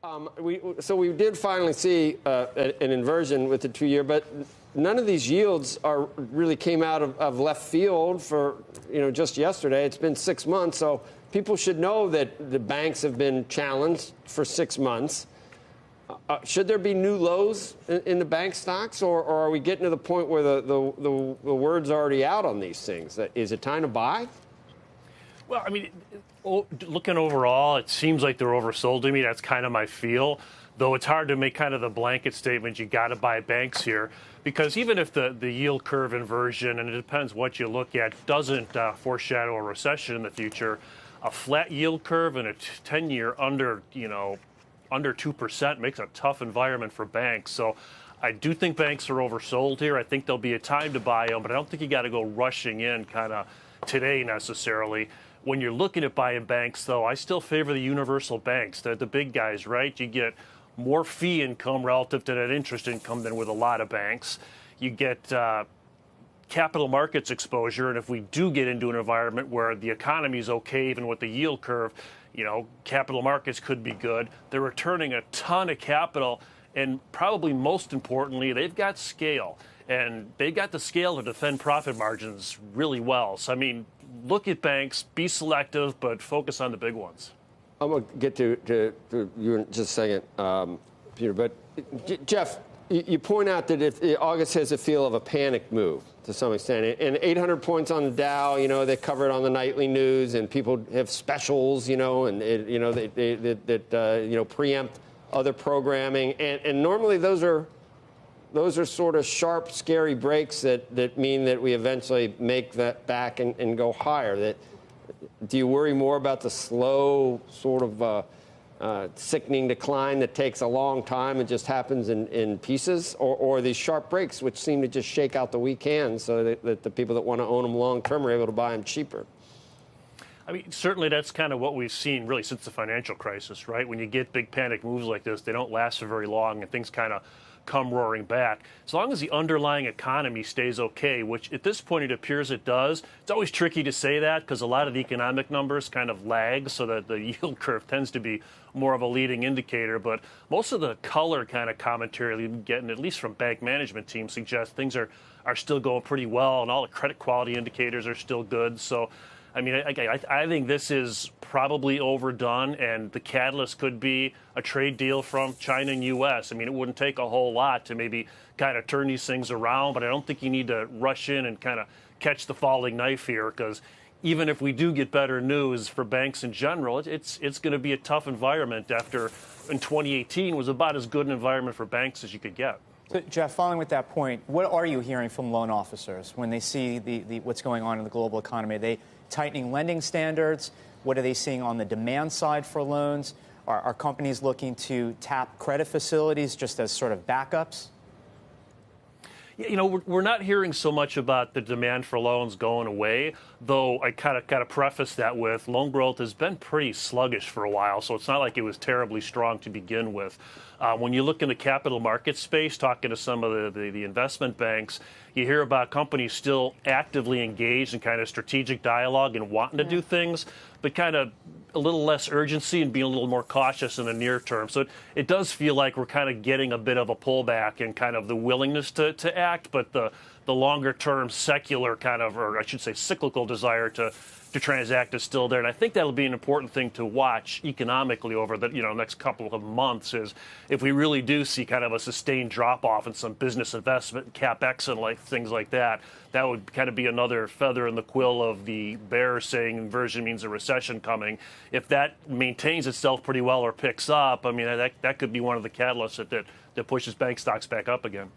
So we did finally see an inversion with the 2-year, but none of these yields really came out of left field for just yesterday. It's been 6 months, so people should know that the banks have been challenged for 6 months. Should there be new lows in the bank stocks, or are we getting to the point where the word's already out on these things? Is it time to buy? Well, I mean, looking overall, it seems like they're oversold to me. That's kind of my feel, though it's hard to make kind of the blanket statement, you got to buy banks here, because even if the yield curve inversion, and it depends what you look at, doesn't foreshadow a recession in the future, a flat yield curve and a 10-year under 2% makes a tough environment for banks. So I do think banks are oversold here. I think there'll be a time to buy them, but I don't think you got to go rushing in kind of today necessarily. When you're looking at buying banks, though, I still favor the universal banks. They're the big guys, right? You get more fee income relative to that interest income than with a lot of banks. You get capital markets exposure, and if we do get into an environment where the economy is okay, even with the yield curve, capital markets could be good. They're returning a ton of capital, and probably most importantly, they've got scale. And they got the scale to defend profit margins really well. So, I mean, look at banks, be selective, but focus on the big ones. I'm going to get to you in just a second, Peter. But, Jeff, you point out that if August has a feel of a panic move to some extent. And 800 points on the Dow, they cover it on the nightly news, and people have specials, that preempt other programming. And normally those are sort of sharp, scary breaks that mean that we eventually make that back and go higher. Do you worry more about the slow sort of sickening decline that takes a long time and just happens in pieces, or these sharp breaks which seem to just shake out the weak hands so that the people that want to own them long term are able to buy them cheaper? I mean, certainly that's kind of what we've seen really since the financial crisis, right? When you get big panic moves like this, they don't last for very long and things kind of come roaring back. As long as the underlying economy stays okay, which at this point it appears it does. It's always tricky to say that because a lot of the economic numbers kind of lag, so that the yield curve tends to be more of a leading indicator. But most of the color kind of commentary we've been getting, at least from bank management teams, suggests things are still going pretty well, and all the credit quality indicators are still good. So I mean, I think this is probably overdone, and the catalyst could be a trade deal from China and U.S. I mean, it wouldn't take a whole lot to maybe kind of turn these things around, but I don't think you need to rush in and kind of catch the falling knife here, because even if we do get better news for banks in general, it's going to be a tough environment after in 2018 was about as good an environment for banks as you could get. So, Jeff, following with that point, what are you hearing from loan officers when they see what's going on in the global economy? Are they tightening lending standards? What are they seeing on the demand side for loans? Are companies looking to tap credit facilities just as sort of backups? We're not hearing so much about the demand for loans going away, though I kind of preface that with loan growth has been pretty sluggish for a while, so it's not like it was terribly strong to begin with. When you look in the capital market space, talking to some of the investment banks, you hear about companies still actively engaged in kind of strategic dialogue and wanting to do things, but kind of a little less urgency and being a little more cautious in the near term. So it does feel like we're kind of getting a bit of a pullback in kind of the willingness to act, but the longer term secular kind of, or I should say cyclical desire to transact is still there. And I think that'll be an important thing to watch economically over the next couple of months, is if we really do see kind of a sustained drop off in some business investment, CapEx and things like that, that would kind of be another feather in the quill of the bear saying inversion means a recession coming. If that maintains itself pretty well or picks up, I mean, that could be one of the catalysts that pushes bank stocks back up again.